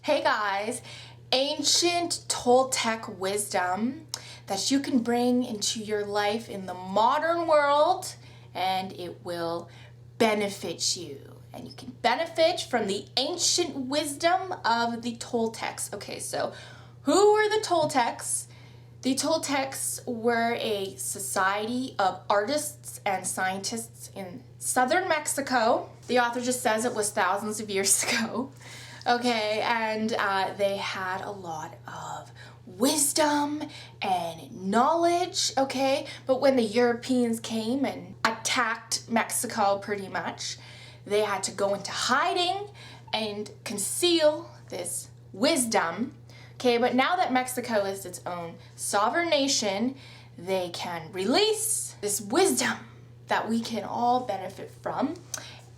Hey guys, ancient Toltec wisdom that you can bring into your life in the modern world and it will benefit you. And you can benefit from the ancient wisdom of the Toltecs. Okay, so who were the Toltecs? The Toltecs were a society of artists and scientists in southern Mexico. The author just says it was thousands of years ago. Okay, and they had a lot of wisdom and knowledge, okay? But when the Europeans came and attacked Mexico pretty much, they had to go into hiding and conceal this wisdom. Okay, but now that Mexico is its own sovereign nation, they can release this wisdom that we can all benefit from.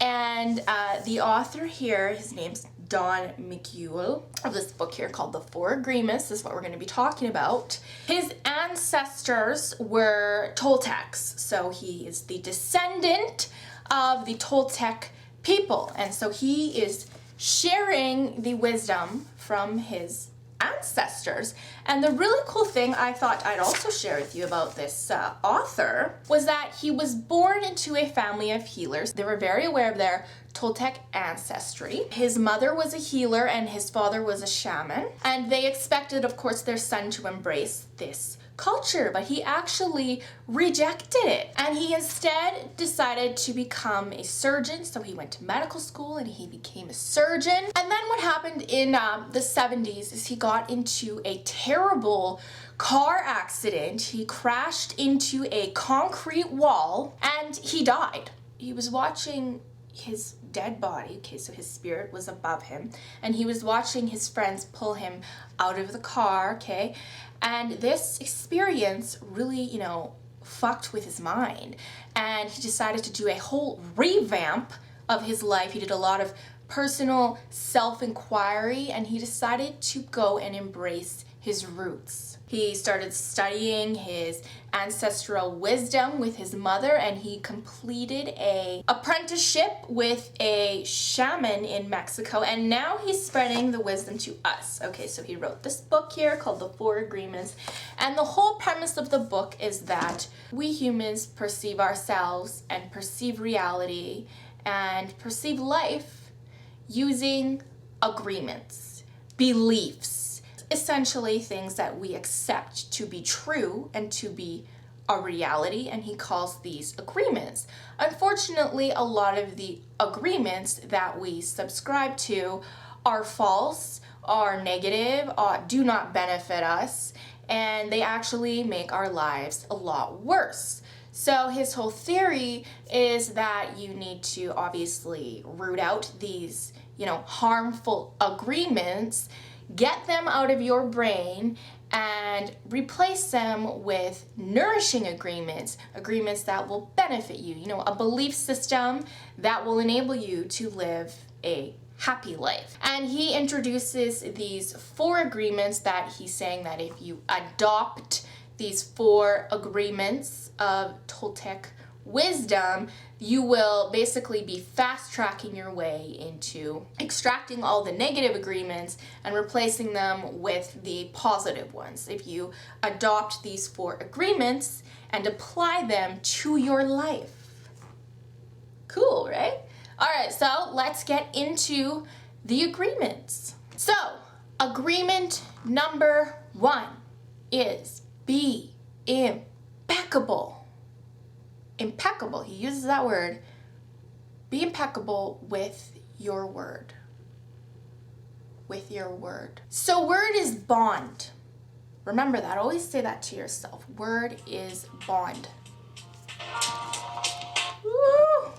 And the author here, his name's Don Miguel, of this book here called The Four Agreements. This is what we're going to be talking about. His ancestors were Toltecs, so he is the descendant of the Toltec people. And so he is sharing the wisdom from his ancestors. And the really cool thing I thought I'd also share with you about this author was that he was born into a family of healers. They were very aware of their Toltec ancestry. His mother was a healer and his father was a shaman. And they expected, of course, their son to embrace this culture, but he actually rejected it. And he instead decided to become a surgeon. So he went to medical school and he became a surgeon. And then what happened in the 70s is he got into a terrible car accident. He crashed into a concrete wall and he died. He was watching his dead body, okay, so his spirit was above him, and he was watching his friends pull him out of the car, okay, and this experience really, fucked with his mind, and he decided to do a whole revamp of his life. He did a lot of personal self-inquiry, and he decided to go and embrace his roots. He started studying his ancestral wisdom with his mother, and he completed an apprenticeship with a shaman in Mexico, and now he's spreading the wisdom to us. Okay, so he wrote this book here called The Four Agreements, and the whole premise of the book is that we humans perceive ourselves and perceive reality and perceive life using agreements, beliefs, essentially things that we accept to be true and to be a reality, and he calls these agreements. Unfortunately, a lot of the agreements that we subscribe to are false, are negative, do not benefit us, and they actually make our lives a lot worse. So his whole theory is that you need to obviously root out these, harmful agreements, get them out of your brain, and replace them with nourishing agreements that will benefit you, a belief system that will enable you to live a happy life. And he introduces these four agreements that he's saying that if you adopt these four agreements of Toltec wisdom, you will basically be fast-tracking your way into extracting all the negative agreements and replacing them with the positive ones. If you adopt these four agreements and apply them to your life. Cool, right? All right, so let's get into the agreements. So, agreement number 1 is be impeccable. Impeccable, he uses that word. Be impeccable with your word. With your word. So word is bond. Remember that, always say that to yourself. Word is bond. Woo!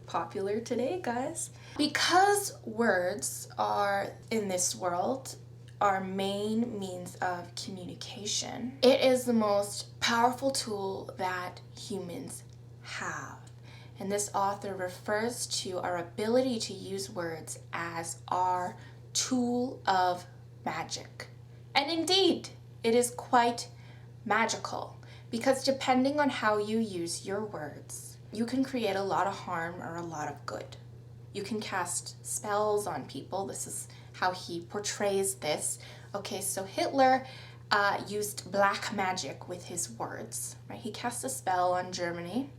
Popular today, guys. Because words are, in this world, our main means of communication, it is the most powerful tool that humans have. And this author refers to our ability to use words as our tool of magic. And indeed, it is quite magical, because depending on how you use your words, you can create a lot of harm or a lot of good. You can cast spells on people. This is how he portrays this. Okay, so Hitler used black magic with his words, right? He cast a spell on Germany.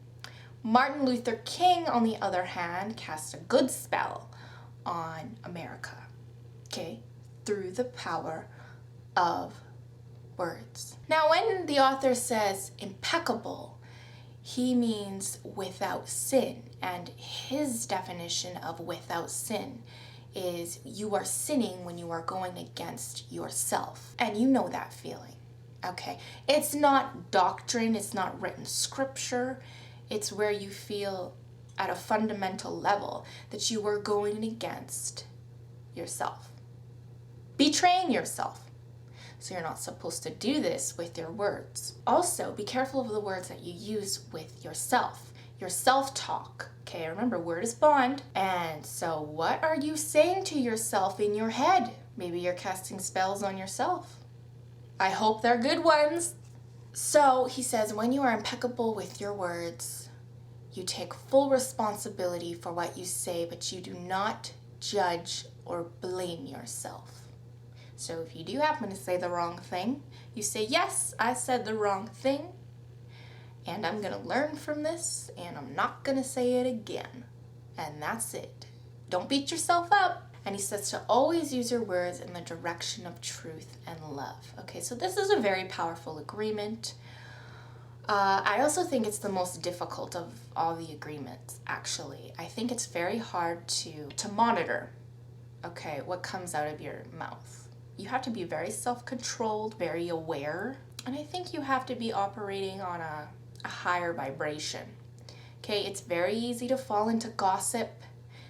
Martin Luther King, on the other hand, cast a good spell on America, okay, through the power of words. Now, when the author says impeccable, he means without sin, and his definition of without sin is you are sinning when you are going against yourself. And you know that feeling, okay? It's not doctrine, it's not written scripture, it's where you feel at a fundamental level that you are going against yourself, betraying yourself. So you're not supposed to do this with your words. Also, be careful of the words that you use with yourself. Your self-talk. Okay, remember, word is bond. And so what are you saying to yourself in your head? Maybe you're casting spells on yourself. I hope they're good ones. So he says, when you are impeccable with your words, you take full responsibility for what you say, but you do not judge or blame yourself. So if you do happen to say the wrong thing, you say, yes, I said the wrong thing, and I'm going to learn from this, and I'm not going to say it again. And that's it. Don't beat yourself up. And he says to always use your words in the direction of truth and love. Okay, so this is a very powerful agreement. I also think it's the most difficult of all the agreements, actually. I think it's very hard to monitor, okay, what comes out of your mouth. You have to be very self-controlled, very aware, and I think you have to be operating on a higher vibration. Okay, it's very easy to fall into gossip.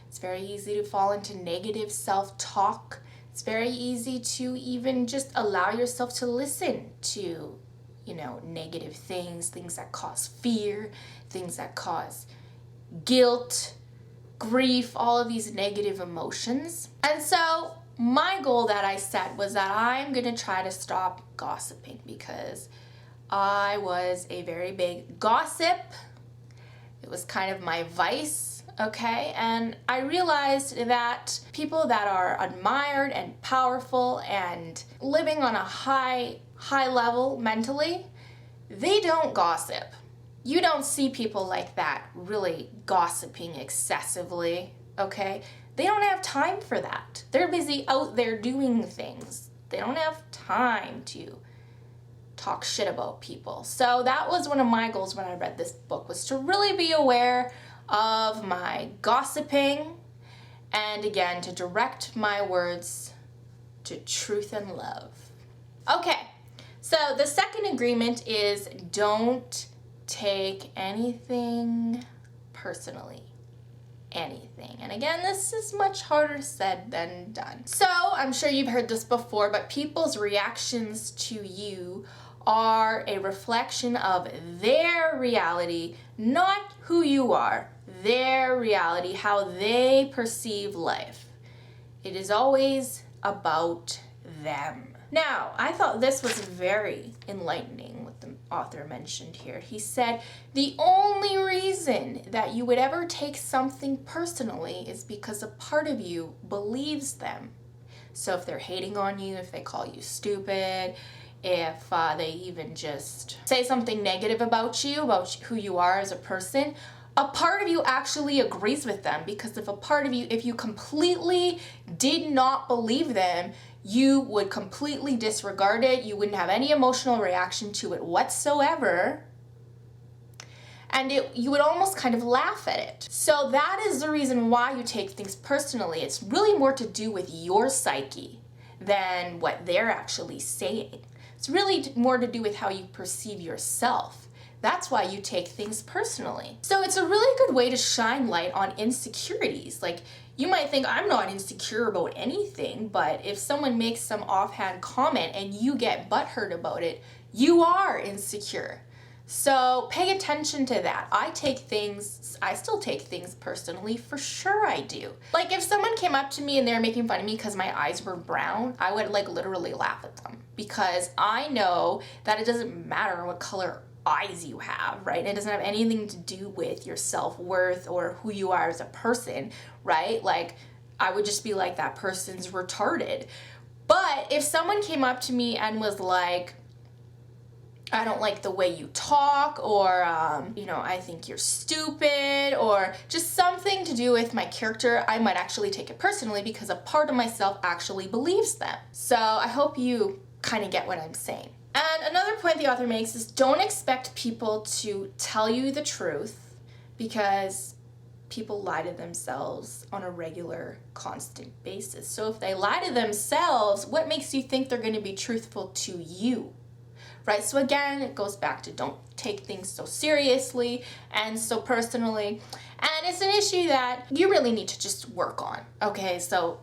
It's very easy to fall into negative self-talk. It's very easy to even just allow yourself to listen to, negative things that cause fear, things that cause guilt, grief, all of these negative emotions. And so my goal that I set was that I'm going to try to stop gossiping because I was a very big gossip. It was kind of my vice, okay? And I realized that people that are admired and powerful and living on a high level mentally, they don't gossip. You don't see people like that really gossiping excessively, okay? They don't have time for that. They're busy out there doing things. They don't have time to talk shit about people. So that was one of my goals when I read this book, was to really be aware of my gossiping and, again, to direct my words to truth and love. Okay, so the second agreement is don't take anything personally. Anything. And again, this is much harder said than done. So I'm sure you've heard this before, but people's reactions to you are a reflection of their reality, not who you are, their reality, how they perceive life. It is always about them. Now, I thought this was very enlightening what the author mentioned here. He said, the only reason that you would ever take something personally is because a part of you believes them. So if they're hating on you, if they call you stupid, if they even just say something negative about you, about who you are as a person, a part of you actually agrees with them, because if you completely did not believe them, you would completely disregard it. You wouldn't have any emotional reaction to it whatsoever. And you would almost kind of laugh at it. So that is the reason why you take things personally. It's really more to do with your psyche than what they're actually saying. It's really more to do with how you perceive yourself. That's why you take things personally. So it's a really good way to shine light on insecurities. Like, you might think, I'm not insecure about anything, but if someone makes some offhand comment and you get butthurt about it, you are insecure. So pay attention to that. I still take things personally, for sure I do. Like, if someone came up to me and they were making fun of me because my eyes were brown, I would literally laugh at them, because I know that it doesn't matter what color eyes you have, right? It doesn't have anything to do with your self-worth or who you are as a person, right? Like, I would just be like, that person's retarded. But if someone came up to me and was like, I don't like the way you talk, or, I think you're stupid, or just something to do with my character, I might actually take it personally because a part of myself actually believes them. So I hope you kind of get what I'm saying. And another point the author makes is don't expect people to tell you the truth, because people lie to themselves on a regular, constant basis. So if they lie to themselves, what makes you think they're going to be truthful to you? Right? So again, it goes back to don't take things so seriously and so personally. And it's an issue that you really need to just work on. Okay, so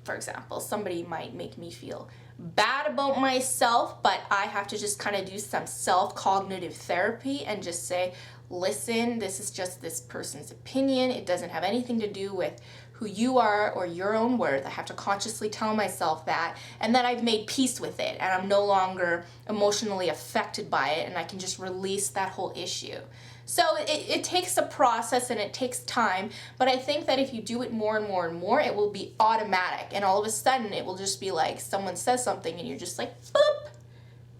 for example, somebody might make me feel bad about myself, but I have to just kind of do some self-cognitive therapy and just say, listen, this is just this person's opinion. It doesn't have anything to do with who you are or your own worth. I have to consciously tell myself that, and that I've made peace with it, and I'm no longer emotionally affected by it, and I can just release that whole issue. So it takes a process and it takes time, but I think that if you do it more and more and more, it will be automatic, and all of a sudden it will just be like someone says something and you're just like, boop,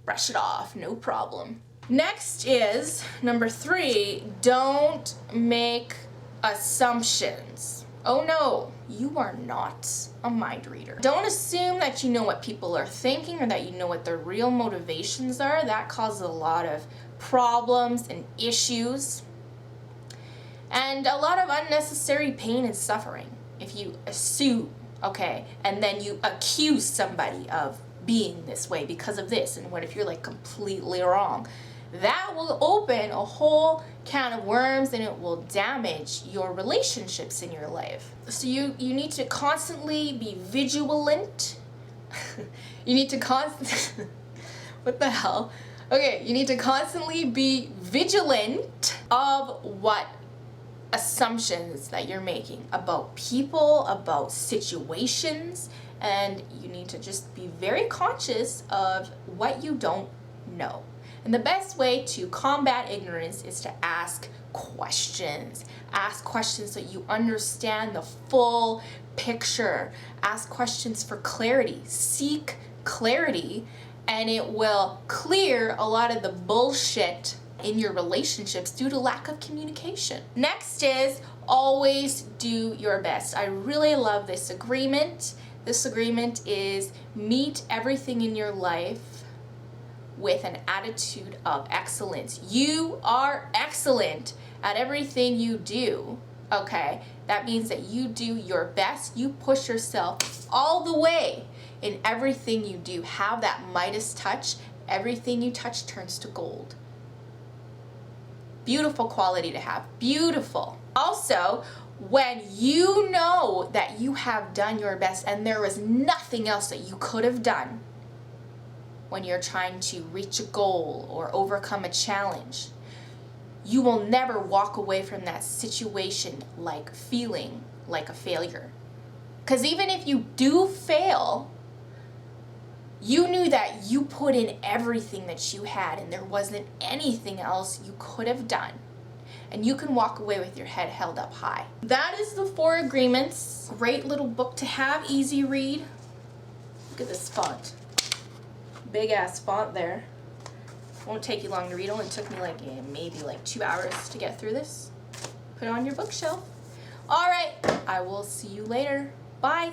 brush it off, no problem. Next is number 3, don't make assumptions. Oh no, you are not a mind reader. Don't assume that you know what people are thinking or that you know what their real motivations are. That causes a lot of problems and issues and a lot of unnecessary pain and suffering if you assume, okay, and then you accuse somebody of being this way because of this, and what if you're like completely wrong? That will open a whole can of worms, and it will damage your relationships in your life. So you need to constantly be vigilant. You need to what the hell? Okay, you need to constantly be vigilant of what assumptions that you're making about people, about situations, and you need to just be very conscious of what you don't know. And the best way to combat ignorance is to ask questions. Ask questions so you understand the full picture. Ask questions for clarity. Seek clarity, and it will clear a lot of the bullshit in your relationships due to lack of communication. Next is always do your best. I really love this agreement. This agreement is meet everything in your life with an attitude of excellence. You are excellent at everything you do, okay? That means that you do your best. You push yourself all the way in everything you do. Have that Midas touch. Everything you touch turns to gold. Beautiful quality to have. Beautiful. Also, when you know that you have done your best and there was nothing else that you could have done, when you're trying to reach a goal or overcome a challenge, you will never walk away from that situation like feeling like a failure. Because even if you do fail, you knew that you put in everything that you had and there wasn't anything else you could have done. And you can walk away with your head held up high. That is the 4 agreements. Great little book to have, easy read. Look at this font. Big ass font there. Won't take you long to read. Only took me maybe 2 hours to get through this. Put it on your bookshelf. All right, I will see you later. Bye.